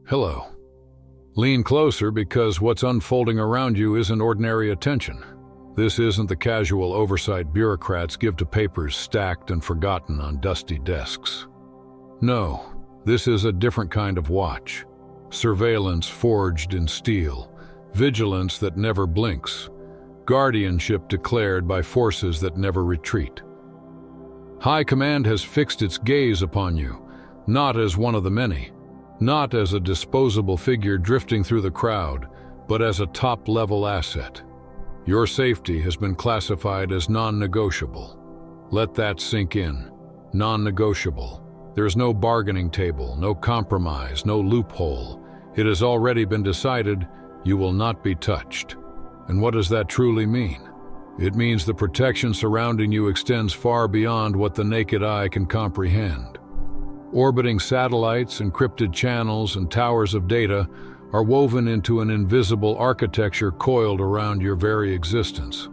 Hello. Lean closer because what's unfolding around you isn't ordinary attention. This isn't the casual oversight bureaucrats give to papers stacked and forgotten on dusty desks. No, this is a different kind of watch. Surveillance forged in steel, vigilance that never blinks, guardianship declared by forces that never retreat. High Command has fixed its gaze upon you, not as one of the many, not as a disposable figure drifting through the crowd, but as a top-level asset. Your safety has been classified as non-negotiable. Let that sink in. Non-negotiable. There's no bargaining table, no compromise, no loophole. It has already been decided you will not be touched. And what does that truly mean? It means the protection surrounding you extends far beyond what the naked eye can comprehend. Orbiting satellites, encrypted channels, and towers of data are woven into an invisible architecture coiled around your very existence.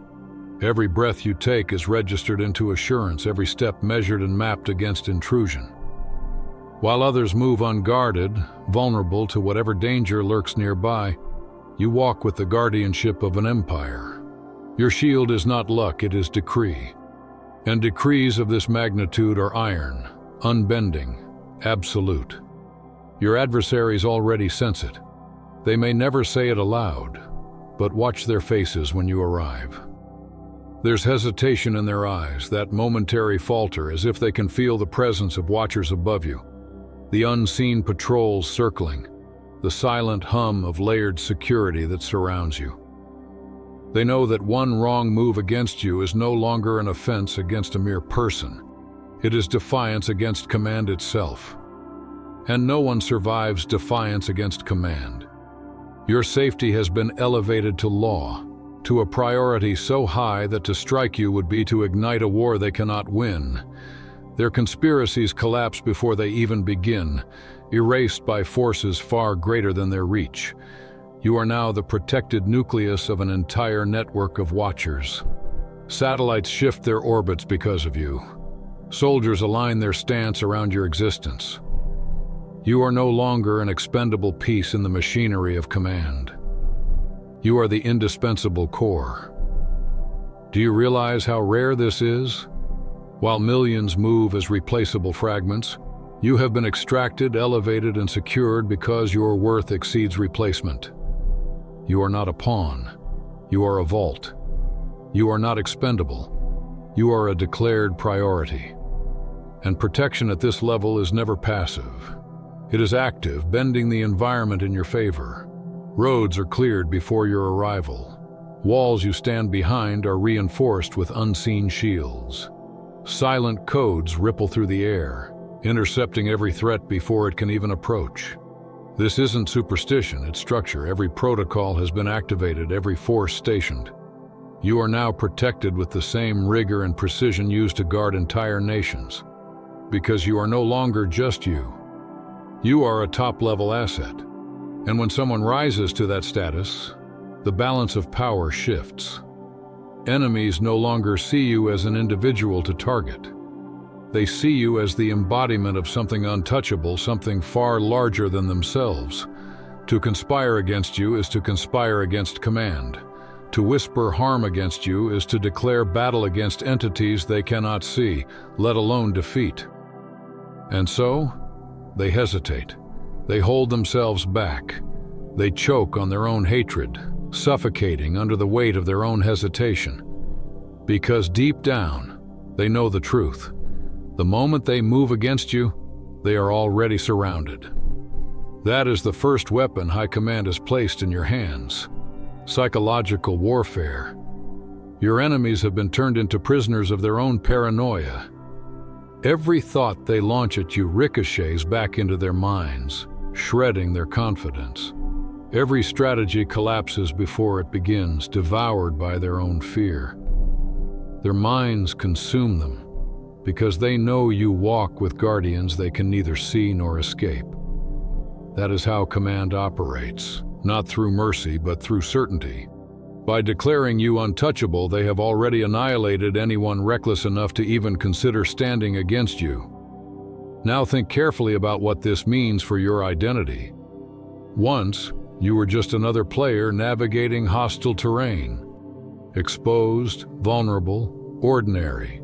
Every breath you take is registered into assurance, every step measured and mapped against intrusion. While others move unguarded, vulnerable to whatever danger lurks nearby, you walk with the guardianship of an empire. Your shield is not luck, it is decree. And decrees of this magnitude are iron, unbending, absolute. Your adversaries already sense it. They may never say it aloud, but watch their faces when you arrive. There's hesitation in their eyes, that momentary falter as if they can feel the presence of watchers above you, the unseen patrols circling, the silent hum of layered security that surrounds you. They know that one wrong move against you is no longer an offense against a mere person. It is defiance against command itself. And no one survives defiance against command. Your safety has been elevated to law, to a priority so high that to strike you would be to ignite a war they cannot win. Their conspiracies collapse before they even begin, erased by forces far greater than their reach. You are now the protected nucleus of an entire network of watchers. Satellites shift their orbits because of you. Soldiers align their stance around your existence. You are no longer an expendable piece in the machinery of command. You are the indispensable core. Do you realize how rare this is? While millions move as replaceable fragments, you have been extracted, elevated, and secured because your worth exceeds replacement. You are not a pawn. You are a vault. You are not expendable. You are a declared priority. And protection at this level is never passive. It is active, bending the environment in your favor. Roads are cleared before your arrival. Walls you stand behind are reinforced with unseen shields. Silent codes ripple through the air, intercepting every threat before it can even approach. This isn't superstition, it's structure. Every protocol has been activated, every force stationed. You are now protected with the same rigor and precision used to guard entire nations. Because you are no longer just you. You are a top-level asset. And when someone rises to that status, the balance of power shifts. Enemies no longer see you as an individual to target. They see you as the embodiment of something untouchable, something far larger than themselves. To conspire against you is to conspire against command. To whisper harm against you is to declare battle against entities they cannot see, let alone defeat. And so, they hesitate. They hold themselves back. They choke on their own hatred, suffocating under the weight of their own hesitation. Because deep down, they know the truth. The moment they move against you, they are already surrounded. That is the first weapon High Command has placed in your hands. Psychological warfare. Your enemies have been turned into prisoners of their own paranoia. Every thought they launch at you ricochets back into their minds, shredding their confidence. Every strategy collapses before it begins, devoured by their own fear. Their minds consume them, because they know you walk with guardians they can neither see nor escape. That is how command operates, not through mercy but through certainty. By declaring you untouchable, they have already annihilated anyone reckless enough to even consider standing against you. Now think carefully about what this means for your identity. Once, you were just another player navigating hostile terrain. Exposed, vulnerable, ordinary.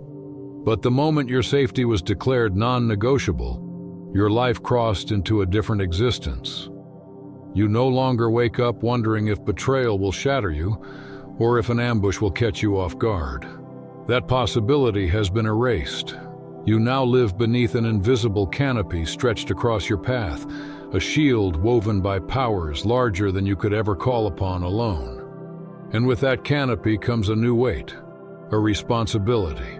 But the moment your safety was declared non-negotiable, your life crossed into a different existence. You no longer wake up wondering if betrayal will shatter you, or if an ambush will catch you off guard. That possibility has been erased. You now live beneath an invisible canopy stretched across your path, a shield woven by powers larger than you could ever call upon alone. And with that canopy comes a new weight, a responsibility.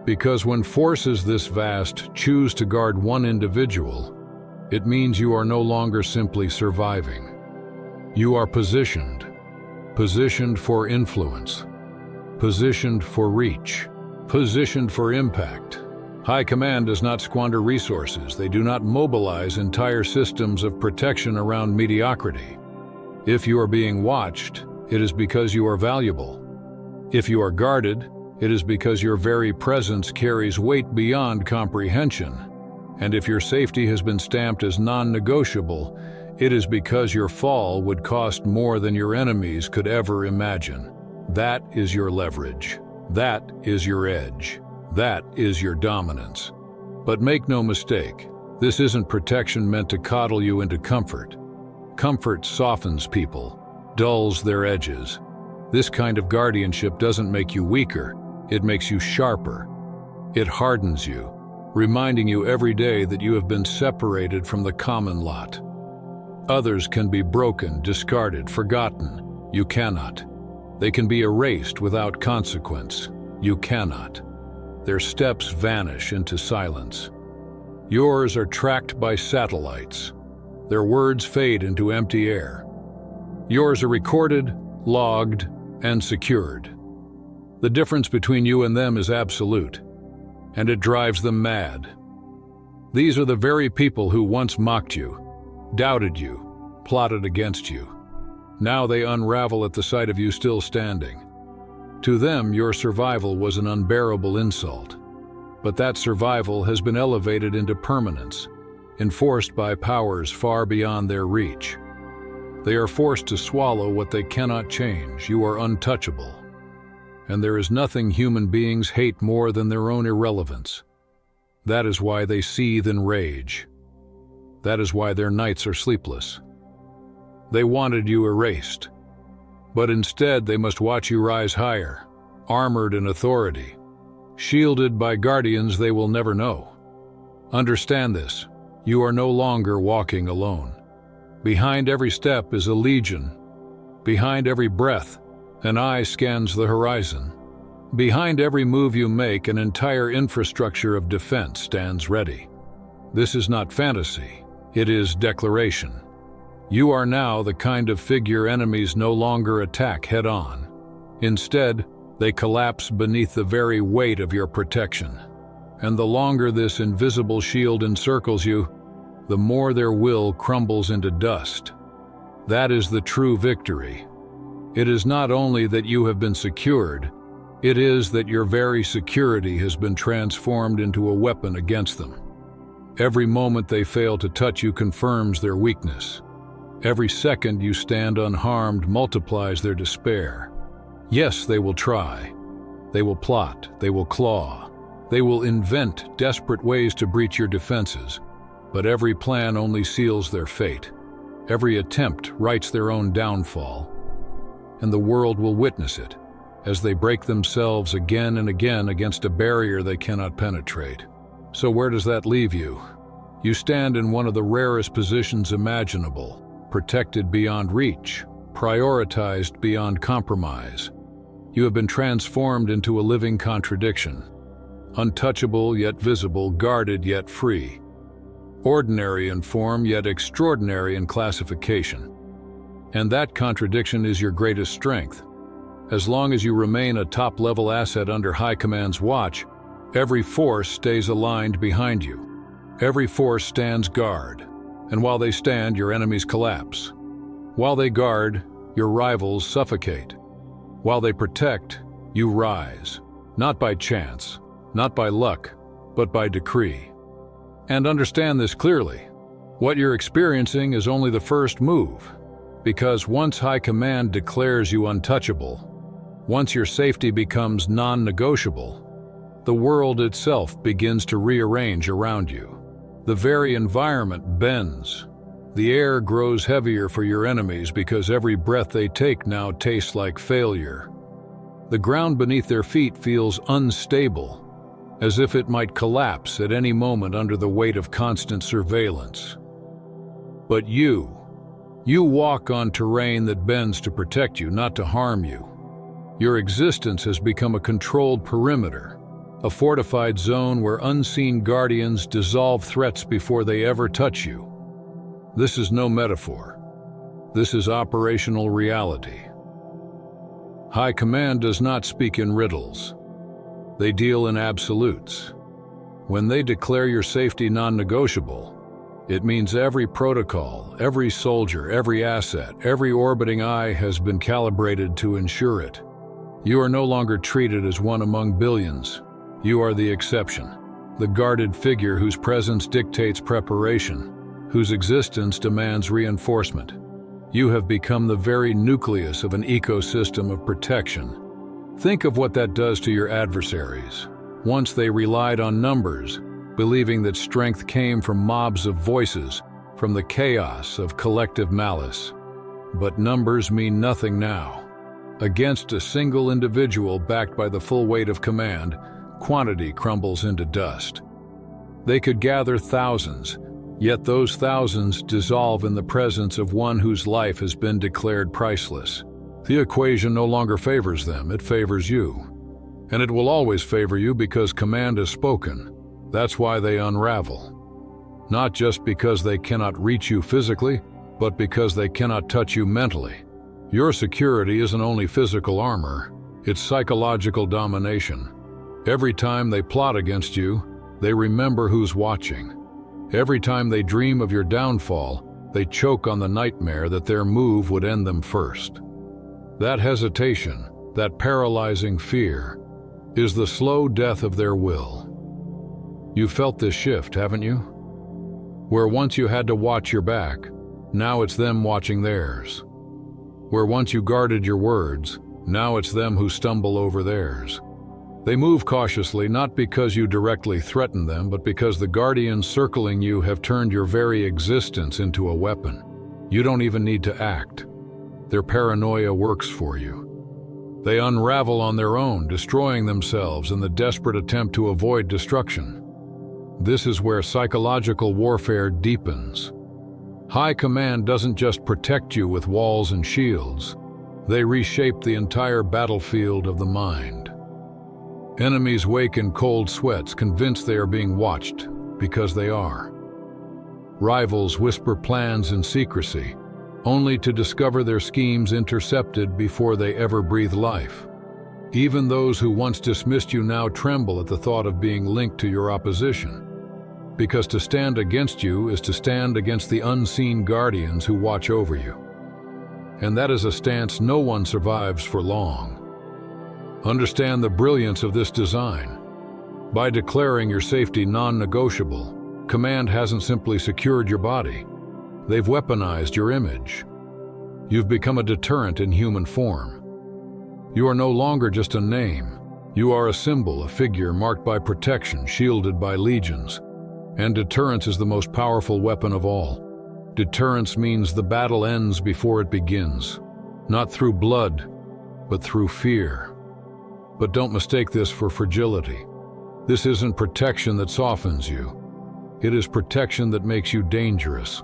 Because when forces this vast choose to guard one individual, it means you are no longer simply surviving. You are positioned for influence, positioned for reach, positioned for impact. High Command does not squander resources. They do not mobilize entire systems of protection around mediocrity. If you are being watched, it is because you are valuable. If you are guarded, it is because your very presence carries weight beyond comprehension. And if your safety has been stamped as non-negotiable, it is because your fall would cost more than your enemies could ever imagine. That is your leverage. That is your edge. That is your dominance. But make no mistake, this isn't protection meant to coddle you into comfort. Comfort softens people, dulls their edges. This kind of guardianship doesn't make you weaker, it makes you sharper. It hardens you, reminding you every day that you have been separated from the common lot. Others can be broken, discarded, forgotten. You cannot. They can be erased without consequence. You cannot. Their steps vanish into silence. Yours are tracked by satellites. Their words fade into empty air. Yours are recorded, logged, and secured. The difference between you and them is absolute, and it drives them mad. These are the very people who once mocked you, doubted you, plotted against you. Now they unravel at the sight of you still standing. To them, your survival was an unbearable insult. But that survival has been elevated into permanence, enforced by powers far beyond their reach. They are forced to swallow what they cannot change. You are untouchable. And there is nothing human beings hate more than their own irrelevance. That is why they seethe in rage. That is why their nights are sleepless. They wanted you erased. But instead they must watch you rise higher, armored in authority, shielded by guardians they will never know. Understand this, you are no longer walking alone. Behind every step is a legion. Behind every breath, an eye scans the horizon. Behind every move you make, an entire infrastructure of defense stands ready. This is not fantasy, it is declaration. You are now the kind of figure enemies no longer attack head-on. Instead, they collapse beneath the very weight of your protection. And the longer this invisible shield encircles you, the more their will crumbles into dust. That is the true victory. It is not only that you have been secured, it is that your very security has been transformed into a weapon against them. Every moment they fail to touch you confirms their weakness. Every second you stand unharmed multiplies their despair. Yes, they will try. They will plot. They will claw. They will invent desperate ways to breach your defenses. But every plan only seals their fate. Every attempt writes their own downfall. And the world will witness it, as they break themselves again and again against a barrier they cannot penetrate. So where does that leave you? You stand in one of the rarest positions imaginable. Protected beyond reach, prioritized beyond compromise. You have been transformed into a living contradiction. Untouchable yet visible, guarded yet free. Ordinary in form yet extraordinary in classification. And that contradiction is your greatest strength. As long as you remain a top-level asset under High Command's watch, every force stays aligned behind you. Every force stands guard. And while they stand, your enemies collapse. While they guard, your rivals suffocate. While they protect, you rise. Not by chance, not by luck, but by decree. And understand this clearly. What you're experiencing is only the first move, because once High Command declares you untouchable, once your safety becomes non-negotiable, the world itself begins to rearrange around you. The very environment bends. The air grows heavier for your enemies because every breath they take now tastes like failure. The ground beneath their feet feels unstable, as if it might collapse at any moment under the weight of constant surveillance. But you walk on terrain that bends to protect you, not to harm you. Your existence has become a controlled perimeter, a fortified zone where unseen guardians dissolve threats before they ever touch you. This is no metaphor. This is operational reality. High Command does not speak in riddles. They deal in absolutes. When they declare your safety non-negotiable, it means every protocol, every soldier, every asset, every orbiting eye has been calibrated to ensure it. You are no longer treated as one among billions. You are the exception, the guarded figure whose presence dictates preparation, whose existence demands reinforcement. You have become the very nucleus of an ecosystem of protection. Think of what that does to your adversaries. Once they relied on numbers, believing that strength came from mobs of voices, from the chaos of collective malice. But numbers mean nothing now. Against a single individual backed by the full weight of command, quantity crumbles into dust. They could gather thousands, yet those thousands dissolve in the presence of one whose life has been declared priceless. The equation no longer favors them, it favors you. And it will always favor you because command is spoken. That's why they unravel. Not just because they cannot reach you physically, but because they cannot touch you mentally. Your security isn't only physical armor, it's psychological domination. Every time they plot against you, they remember who's watching. Every time they dream of your downfall, they choke on the nightmare that their move would end them first. That hesitation, that paralyzing fear, is the slow death of their will. You've felt this shift, haven't you? Where once you had to watch your back, now it's them watching theirs. Where once you guarded your words, now it's them who stumble over theirs. They move cautiously not because you directly threaten them, but because the guardians circling you have turned your very existence into a weapon. You don't even need to act. Their paranoia works for you. They unravel on their own, destroying themselves in the desperate attempt to avoid destruction. This is where psychological warfare deepens. High Command doesn't just protect you with walls and shields. They reshape the entire battlefield of the mind. Enemies wake in cold sweats, convinced they are being watched, because they are. Rivals whisper plans in secrecy, only to discover their schemes intercepted before they ever breathe life. Even those who once dismissed you now tremble at the thought of being linked to your opposition. Because to stand against you is to stand against the unseen guardians who watch over you. And that is a stance no one survives for long. Understand the brilliance of this design. By declaring your safety non-negotiable, command hasn't simply secured your body. They've weaponized your image. You've become a deterrent in human form. You are no longer just a name. You are a symbol, a figure marked by protection, shielded by legions. And deterrence is the most powerful weapon of all. Deterrence means the battle ends before it begins. Not through blood, but through fear. But don't mistake this for fragility. This isn't protection that softens you. It is protection that makes you dangerous.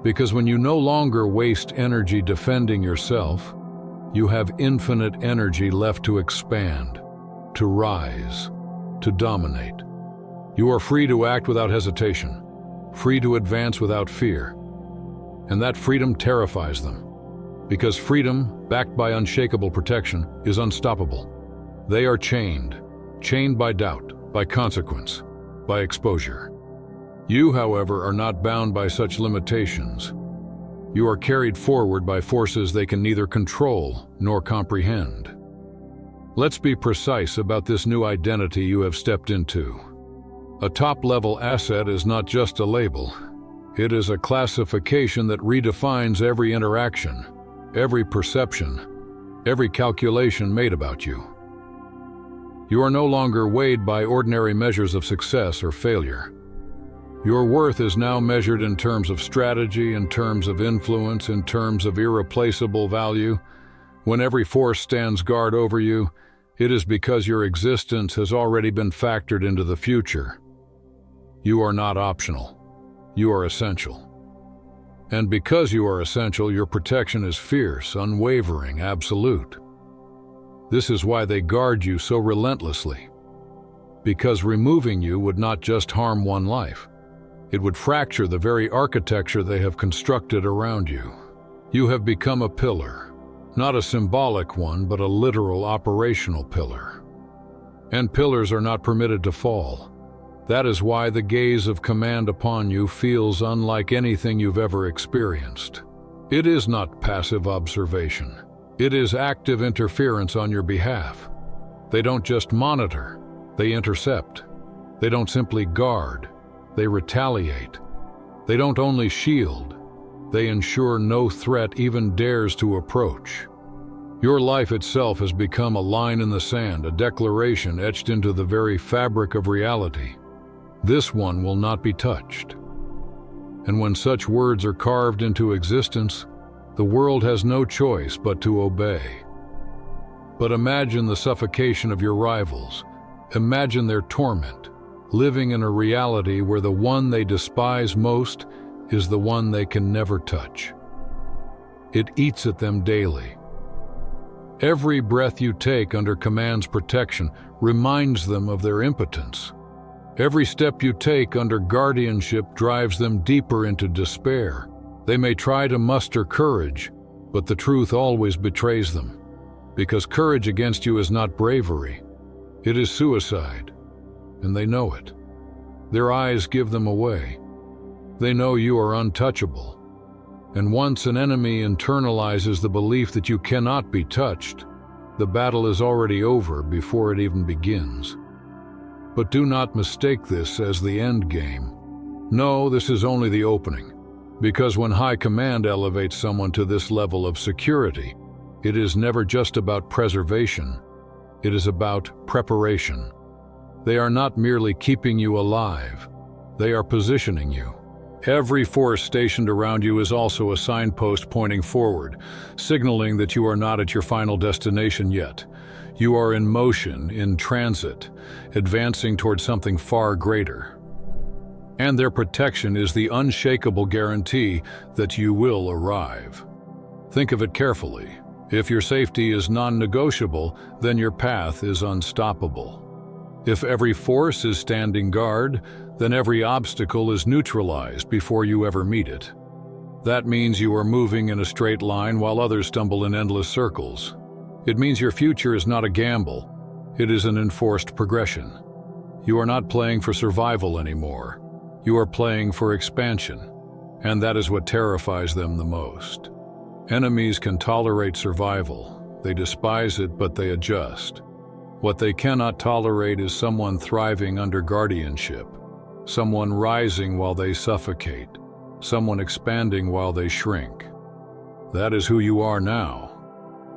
Because when you no longer waste energy defending yourself, you have infinite energy left to expand, to rise, to dominate. You are free to act without hesitation, free to advance without fear. And that freedom terrifies them. Because freedom, backed by unshakable protection, is unstoppable. They are chained by doubt, by consequence, by exposure. You, however, are not bound by such limitations. You are carried forward by forces they can neither control nor comprehend. Let's be precise about this new identity you have stepped into. A top-level asset is not just a label. It is a classification that redefines every interaction, every perception, every calculation made about you. You are no longer weighed by ordinary measures of success or failure. Your worth is now measured in terms of strategy, in terms of influence, in terms of irreplaceable value. When every force stands guard over you, it is because your existence has already been factored into the future. You are not optional. You are essential. And because you are essential, your protection is fierce, unwavering, absolute. This is why they guard you so relentlessly. Because removing you would not just harm one life. It would fracture the very architecture they have constructed around you. You have become a pillar, not a symbolic one, but a literal operational pillar. And pillars are not permitted to fall. That is why the gaze of command upon you feels unlike anything you've ever experienced. It is not passive observation. It is active interference on your behalf. They don't just monitor, they intercept. They don't simply guard, they retaliate. They don't only shield, they ensure no threat even dares to approach. Your life itself has become a line in the sand, a declaration etched into the very fabric of reality. This one will not be touched. And when such words are carved into existence, the world has no choice but to obey. But imagine the suffocation of your rivals. Imagine their torment, living in a reality where the one they despise most is the one they can never touch. It eats at them daily. Every breath you take under command's protection reminds them of their impotence. Every step you take under guardianship drives them deeper into despair. They may try to muster courage, but the truth always betrays them. Because courage against you is not bravery, it is suicide, and they know it. Their eyes give them away. They know you are untouchable. And once an enemy internalizes the belief that you cannot be touched, the battle is already over before it even begins. But do not mistake this as the end game. No, this is only the opening. Because when high command elevates someone to this level of security, it is never just about preservation. It is about preparation. They are not merely keeping you alive. They are positioning you. Every force stationed around you is also a signpost pointing forward, signaling that you are not at your final destination yet. You are in motion, in transit, advancing towards something far greater. And their protection is the unshakable guarantee that you will arrive. Think of it carefully. If your safety is non-negotiable, then your path is unstoppable. If every force is standing guard, then every obstacle is neutralized before you ever meet it. That means you are moving in a straight line while others stumble in endless circles. It means your future is not a gamble. It is an enforced progression. You are not playing for survival anymore. You are playing for expansion, and that is what terrifies them the most. Enemies can tolerate survival. They despise it, but they adjust. What they cannot tolerate is someone thriving under guardianship, someone rising while they suffocate, someone expanding while they shrink. That is who you are now.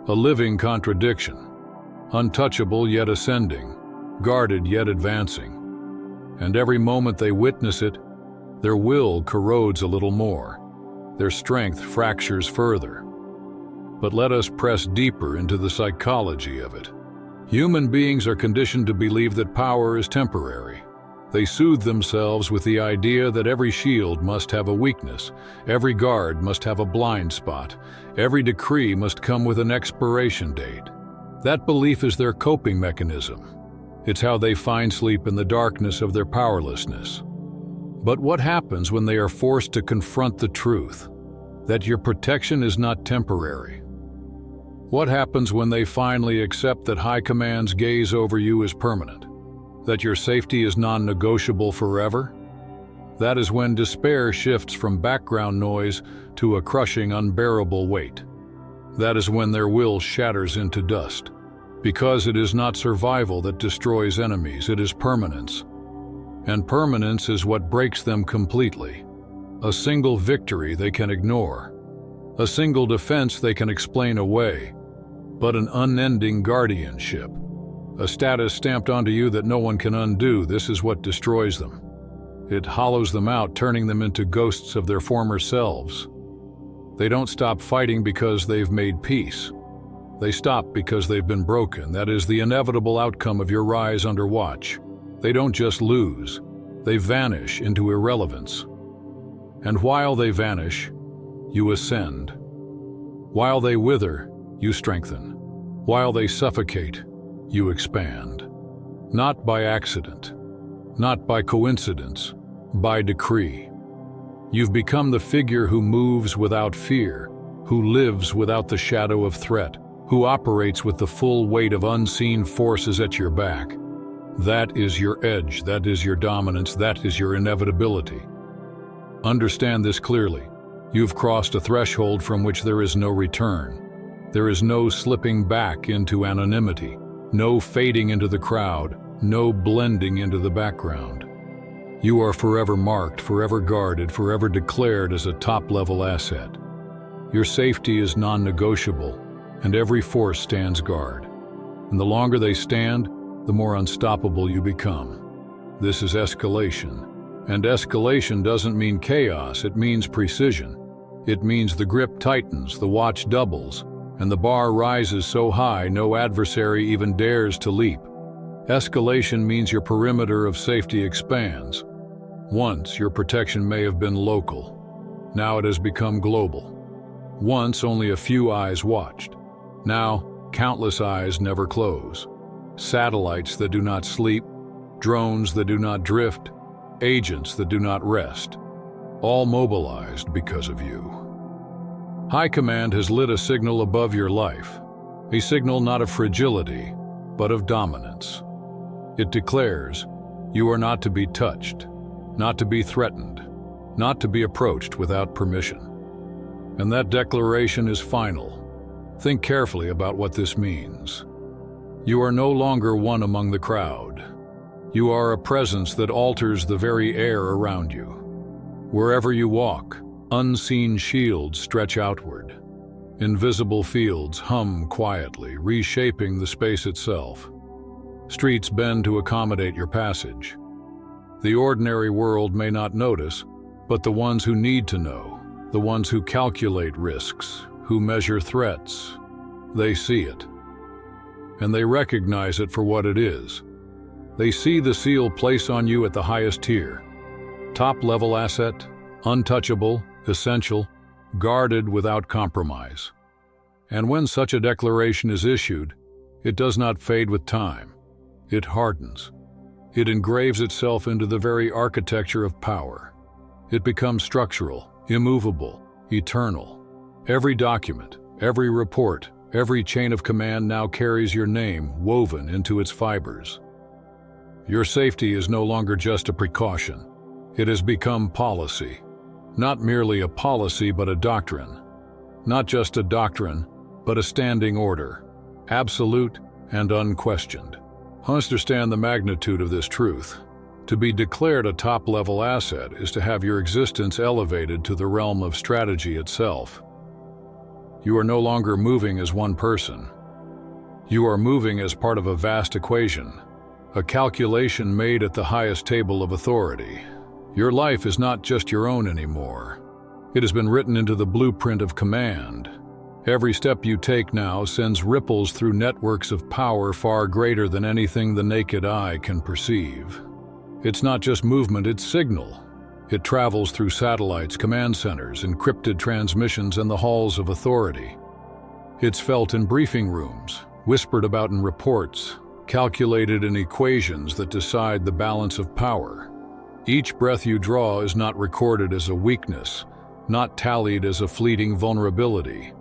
A living contradiction, untouchable yet ascending, guarded yet advancing. And every moment they witness it, their will corrodes a little more. Their strength fractures further. But let us press deeper into the psychology of it. Human beings are conditioned to believe that power is temporary. They soothe themselves with the idea that every shield must have a weakness, every guard must have a blind spot, every decree must come with an expiration date. That belief is their coping mechanism. It's how they find sleep in the darkness of their powerlessness. But what happens when they are forced to confront the truth, that your protection is not temporary? What happens when they finally accept that High Command's gaze over you is permanent, that your safety is non-negotiable forever? That is when despair shifts from background noise to a crushing, unbearable weight. That is when their will shatters into dust. Because it is not survival that destroys enemies, it is permanence. And permanence is what breaks them completely. A single victory they can ignore. A single defense they can explain away. But an unending guardianship. A status stamped onto you that no one can undo. This is what destroys them. It hollows them out, turning them into ghosts of their former selves. They don't stop fighting because they've made peace. They stop because they've been broken. That is the inevitable outcome of your rise under watch. They don't just lose. They vanish into irrelevance. And while they vanish, you ascend. While they wither, you strengthen. While they suffocate, you expand. Not by accident, not by coincidence, by decree. You've become the figure who moves without fear, who lives without the shadow of threat, who operates with the full weight of unseen forces at your back. That is your edge, that is your dominance, that is your inevitability. Understand this clearly. You've crossed a threshold from which there is no return. There is no slipping back into anonymity, no fading into the crowd, no blending into the background. You are forever marked, forever guarded, forever declared as a top-level asset. Your safety is non-negotiable, and every force stands guard. And the longer they stand, the more unstoppable you become. This is escalation. And escalation doesn't mean chaos, it means precision. It means the grip tightens, the watch doubles, and the bar rises so high no adversary even dares to leap. Escalation means your perimeter of safety expands. Once, your protection may have been local. Now it has become global. Once, only a few eyes watched. Now, countless eyes never close. Satellites that do not sleep, drones that do not drift, agents that do not rest, all mobilized because of you. High Command has lit a signal above your life, a signal not of fragility, but of dominance. It declares, you are not to be touched, not to be threatened, not to be approached without permission. And that declaration is final. Think carefully about what this means. You are no longer one among the crowd. You are a presence that alters the very air around you. Wherever you walk, unseen shields stretch outward. Invisible fields hum quietly, reshaping the space itself. Streets bend to accommodate your passage. The ordinary world may not notice, but the ones who need to know, the ones who calculate risks, who measure threats, they see it. And they recognize it for what it is. They see the seal placed on you at the highest tier. Top-level asset, untouchable, essential, guarded without compromise. And when such a declaration is issued, it does not fade with time. It hardens. It engraves itself into the very architecture of power. It becomes structural, immovable, eternal. Every document, every report, every chain of command now carries your name woven into its fibers. Your safety is no longer just a precaution. It has become policy. Not merely a policy, but a doctrine. Not just a doctrine, but a standing order. Absolute and unquestioned. Understand the magnitude of this truth. To be declared a top-level asset is to have your existence elevated to the realm of strategy itself. You are no longer moving as one person. You are moving as part of a vast equation, a calculation made at the highest table of authority. Your life is not just your own anymore. It has been written into the blueprint of command. Every step you take now sends ripples through networks of power far greater than anything the naked eye can perceive. It's not just movement, it's signal. It travels through satellites, command centers, encrypted transmissions, and the halls of authority. It's felt in briefing rooms, whispered about in reports, calculated in equations that decide the balance of power. Each breath you draw is not recorded as a weakness, not tallied as a fleeting vulnerability.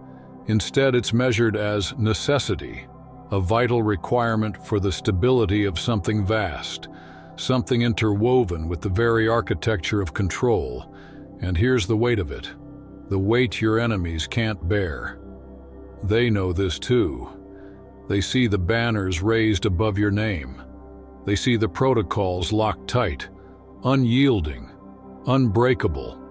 Instead, it's measured as necessity, a vital requirement for the stability of something vast, something interwoven with the very architecture of control. And here's the weight of it, the weight your enemies can't bear. They know this too. They see the banners raised above your name. They see the protocols locked tight, unyielding, unbreakable.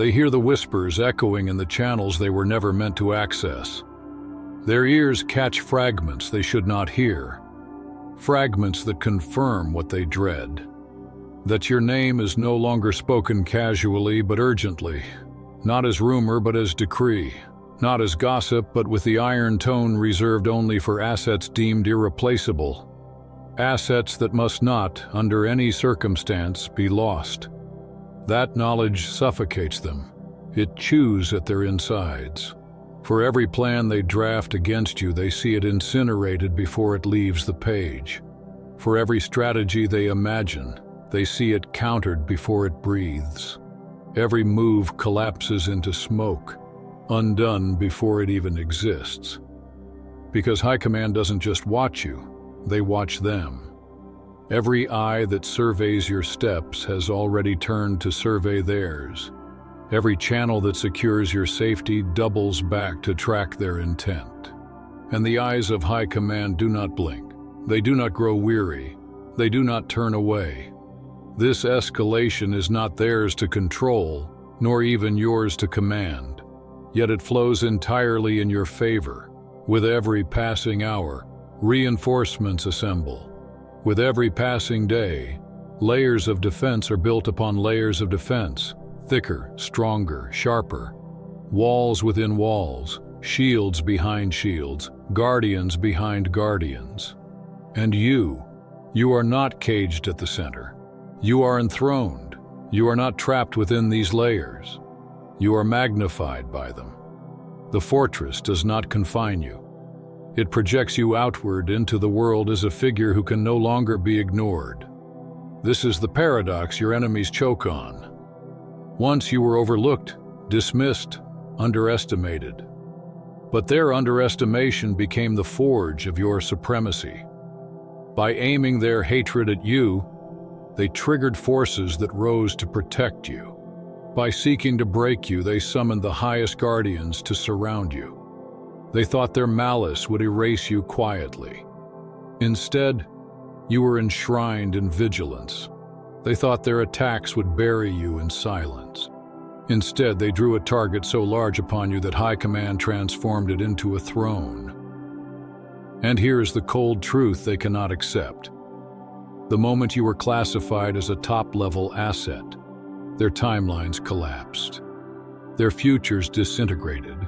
They hear the whispers echoing in the channels they were never meant to access. Their ears catch fragments they should not hear, fragments that confirm what they dread. That your name is no longer spoken casually but urgently, not as rumor but as decree, not as gossip but with the iron tone reserved only for assets deemed irreplaceable, assets that must not, under any circumstance, be lost. That knowledge suffocates them. It chews at their insides. For every plan they draft against you, they see it incinerated before it leaves the page. For every strategy they imagine, they see it countered before it breathes. Every move collapses into smoke, undone before it even exists. Because High Command doesn't just watch you, they watch them. Every eye that surveys your steps has already turned to survey theirs. Every channel that secures your safety doubles back to track their intent. And the eyes of High Command do not blink. They do not grow weary. They do not turn away. This escalation is not theirs to control, nor even yours to command. Yet it flows entirely in your favor. With every passing hour, reinforcements assemble. With every passing day, layers of defense are built upon layers of defense, thicker, stronger, sharper. Walls within walls, shields behind shields, guardians behind guardians. And you are not caged at the center. You are enthroned. You are not trapped within these layers. You are magnified by them. The fortress does not confine you. It projects you outward into the world as a figure who can no longer be ignored. This is the paradox your enemies choke on. Once you were overlooked, dismissed, underestimated. But their underestimation became the forge of your supremacy. By aiming their hatred at you, they triggered forces that rose to protect you. By seeking to break you, they summoned the highest guardians to surround you. They thought their malice would erase you quietly. Instead, you were enshrined in vigilance. They thought their attacks would bury you in silence. Instead, they drew a target so large upon you that High Command transformed it into a throne. And here is the cold truth they cannot accept. The moment you were classified as a top-level asset, their timelines collapsed. Their futures disintegrated.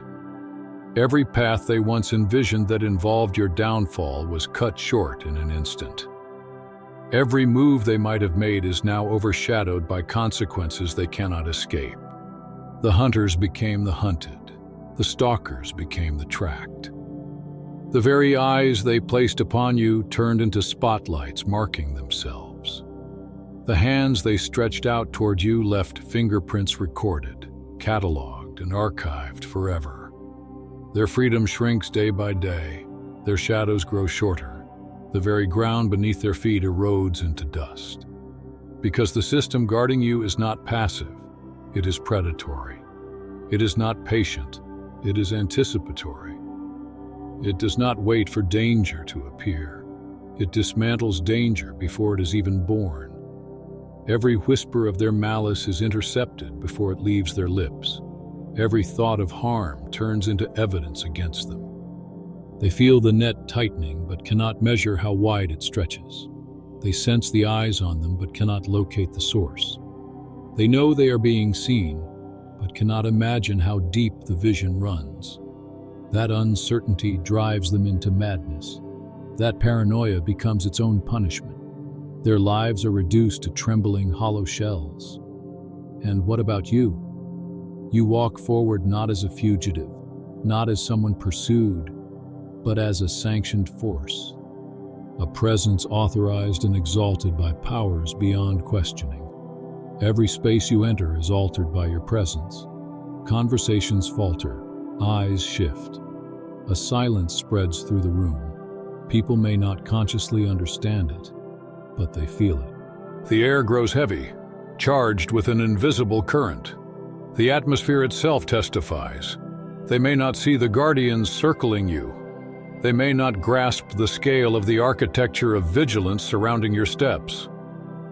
Every path they once envisioned that involved your downfall was cut short in an instant. Every move they might have made is now overshadowed by consequences they cannot escape. The hunters became the hunted. The stalkers became the tracked. The very eyes they placed upon you turned into spotlights marking themselves. The hands they stretched out toward you left fingerprints recorded, cataloged, and archived forever. Their freedom shrinks day by day. Their shadows grow shorter. The very ground beneath their feet erodes into dust. Because the system guarding you is not passive, it is predatory. It is not patient, it is anticipatory. It does not wait for danger to appear. It dismantles danger before it is even born. Every whisper of their malice is intercepted before it leaves their lips. Every thought of harm turns into evidence against them. They feel the net tightening but cannot measure how wide it stretches. They sense the eyes on them but cannot locate the source. They know they are being seen but cannot imagine how deep the vision runs. That uncertainty drives them into madness. That paranoia becomes its own punishment. Their lives are reduced to trembling hollow shells. And what about you? You walk forward not as a fugitive, not as someone pursued, but as a sanctioned force, a presence authorized and exalted by powers beyond questioning. Every space you enter is altered by your presence. Conversations falter, eyes shift. A silence spreads through the room. People may not consciously understand it, but they feel it. The air grows heavy, charged with an invisible current. The atmosphere itself testifies. They may not see the guardians circling you. They may not grasp the scale of the architecture of vigilance surrounding your steps.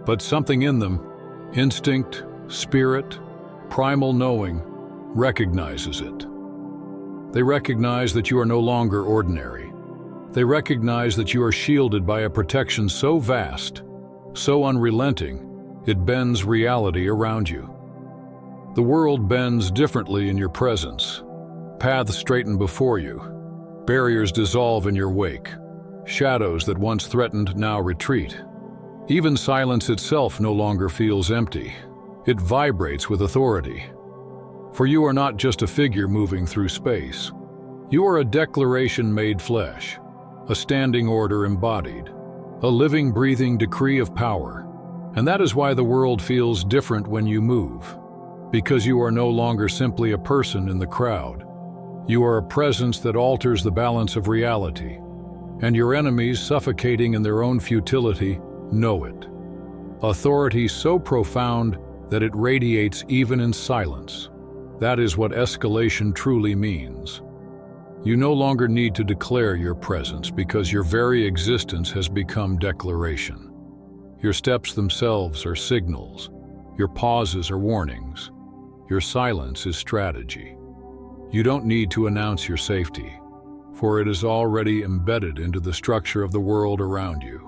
But something in them, instinct, spirit, primal knowing, recognizes it. They recognize that you are no longer ordinary. They recognize that you are shielded by a protection so vast, so unrelenting, it bends reality around you. The world bends differently in your presence. Paths straighten before you. Barriers dissolve in your wake. Shadows that once threatened now retreat. Even silence itself no longer feels empty. It vibrates with authority. For you are not just a figure moving through space. You are a declaration made flesh, a standing order embodied, a living, breathing decree of power. And that is why the world feels different when you move. Because you are no longer simply a person in the crowd. You are a presence that alters the balance of reality. And your enemies, suffocating in their own futility, know it. Authority so profound that it radiates even in silence. That is what escalation truly means. You no longer need to declare your presence because your very existence has become declaration. Your steps themselves are signals. Your pauses are warnings. Your silence is strategy. You don't need to announce your safety, for it is already embedded into the structure of the world around you.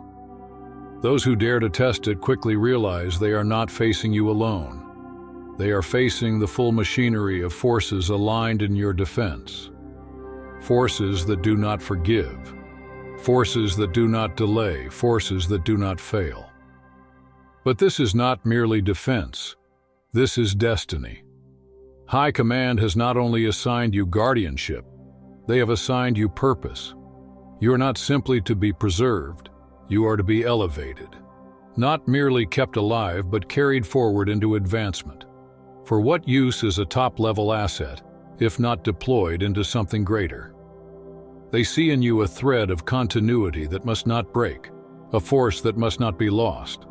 Those who dare to test it quickly realize they are not facing you alone. They are facing the full machinery of forces aligned in your defense. Forces that do not forgive. Forces that do not delay. Forces that do not fail. But this is not merely defense. This is destiny. High Command has not only assigned you guardianship, they have assigned you purpose. You are not simply to be preserved, you are to be elevated. Not merely kept alive, but carried forward into advancement. For what use is a top-level asset, if not deployed into something greater? They see in you a thread of continuity that must not break, a force that must not be lost.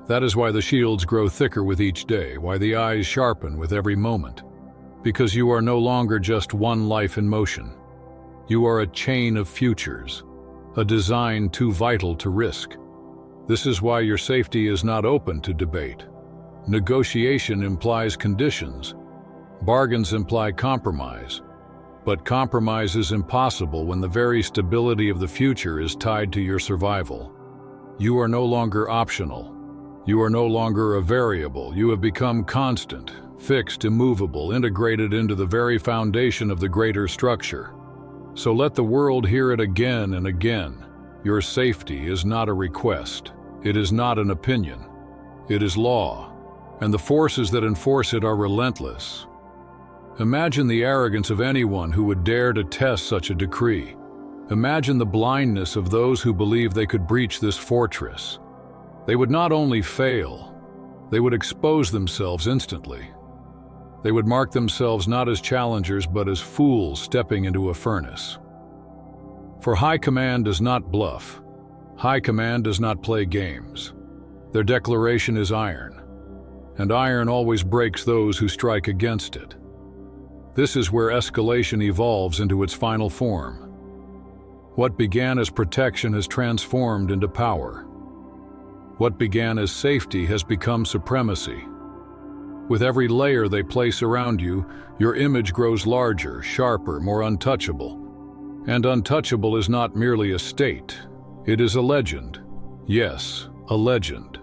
That is why the shields grow thicker with each day, why the eyes sharpen with every moment. Because you are no longer just one life in motion. You are a chain of futures, a design too vital to risk. This is why your safety is not open to debate. Negotiation implies conditions. Bargains imply compromise. But compromise is impossible when the very stability of the future is tied to your survival. You are no longer optional. You are no longer a variable. You have become constant, fixed, immovable, integrated into the very foundation of the greater structure. So let the world hear it again and again. Your safety is not a request. It is not an opinion. It is law, and the forces that enforce it are relentless. Imagine the arrogance of anyone who would dare to test such a decree. Imagine the blindness of those who believe they could breach this fortress. They would not only fail, they would expose themselves instantly. They would mark themselves not as challengers but as fools stepping into a furnace. For High Command does not bluff. High Command does not play games. Their declaration is iron, and iron always breaks those who strike against it. This is where escalation evolves into its final form. What began as protection has transformed into power. What began as safety has become supremacy. With every layer they place around you, your image grows larger, sharper, more untouchable. And untouchable is not merely a state, it is a legend. Yes, a legend.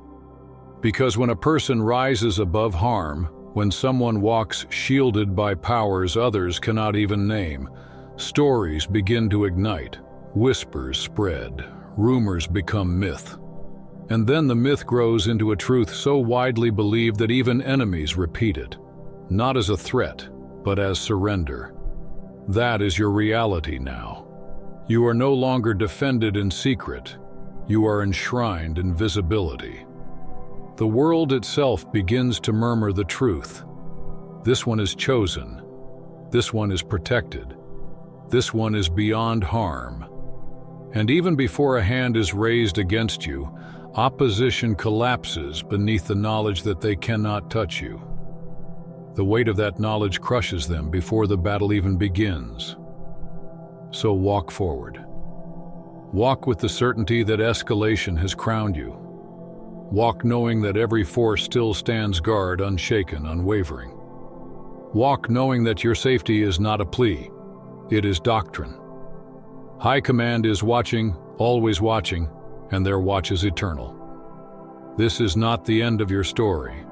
Because when a person rises above harm, when someone walks shielded by powers others cannot even name, stories begin to ignite, whispers spread, rumors become myth. And then the myth grows into a truth so widely believed that even enemies repeat it, not as a threat, but as surrender. That is your reality now. You are no longer defended in secret. You are enshrined in visibility. The world itself begins to murmur the truth. This one is chosen. This one is protected. This one is beyond harm. And even before a hand is raised against you, opposition collapses beneath the knowledge that they cannot touch you. The weight of that knowledge crushes them before the battle even begins. So walk forward. Walk with the certainty that escalation has crowned you. Walk knowing that every force still stands guard, unshaken, unwavering. Walk knowing that your safety is not a plea. It is doctrine. High command is watching, always watching, and their watch is eternal. This is not the end of your story.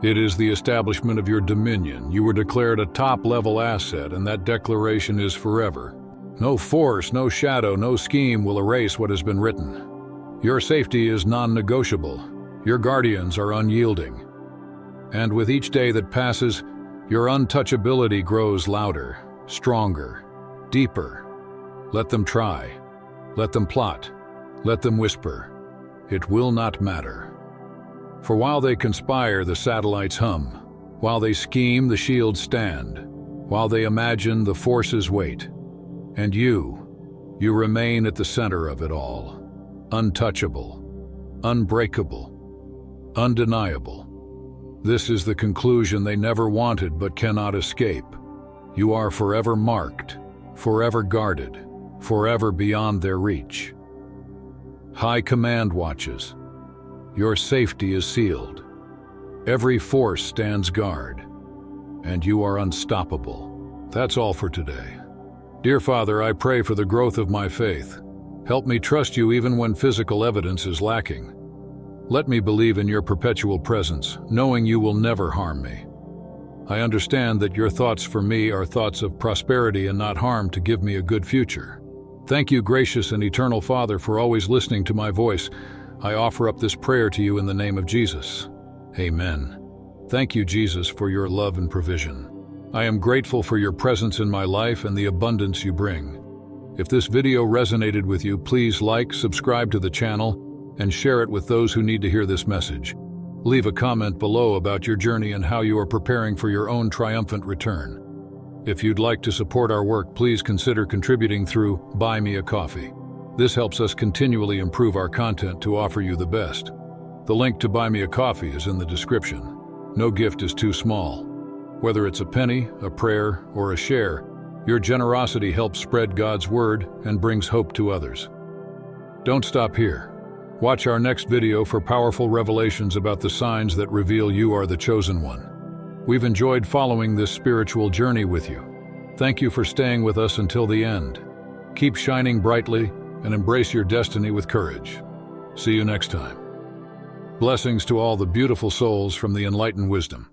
It is the establishment of your dominion. You were declared a top-level asset, and that declaration is forever. No force, no shadow, no scheme will erase what has been written. Your safety is non-negotiable. Your guardians are unyielding. And with each day that passes, your untouchability grows louder, stronger, deeper. Let them try. Let them plot. Let them whisper. It will not matter. For while they conspire, the satellites hum. While they scheme, the shields stand. While they imagine, the forces wait. And you remain at the center of it all. Untouchable, unbreakable, undeniable. This is the conclusion they never wanted but cannot escape. You are forever marked, forever guarded, forever beyond their reach. High command watches. Your safety is sealed. Every force stands guard, and you are unstoppable. That's all for today. Dear Father, I pray for the growth of my faith. Help me trust you even when physical evidence is lacking. Let me believe in your perpetual presence, knowing you will never harm me. I understand that your thoughts for me are thoughts of prosperity and not harm, to give me a good future. Thank you, gracious and eternal Father, for always listening to my voice. I offer up this prayer to you in the name of Jesus. Amen. Thank you, Jesus, for your love and provision. I am grateful for your presence in my life and the abundance you bring. If this video resonated with you, please like, subscribe to the channel, and share it with those who need to hear this message. Leave a comment below about your journey and how you are preparing for your own triumphant return. If you'd like to support our work, please consider contributing through Buy Me a Coffee. This helps us continually improve our content to offer you the best. The link to Buy Me a Coffee is in the description. No gift is too small. Whether it's a penny, a prayer, or a share, your generosity helps spread God's word and brings hope to others. Don't stop here. Watch our next video for powerful revelations about the signs that reveal you are the chosen one. We've enjoyed following this spiritual journey with you. Thank you for staying with us until the end. Keep shining brightly and embrace your destiny with courage. See you next time. Blessings to all the beautiful souls from the Enlighten Wisdom.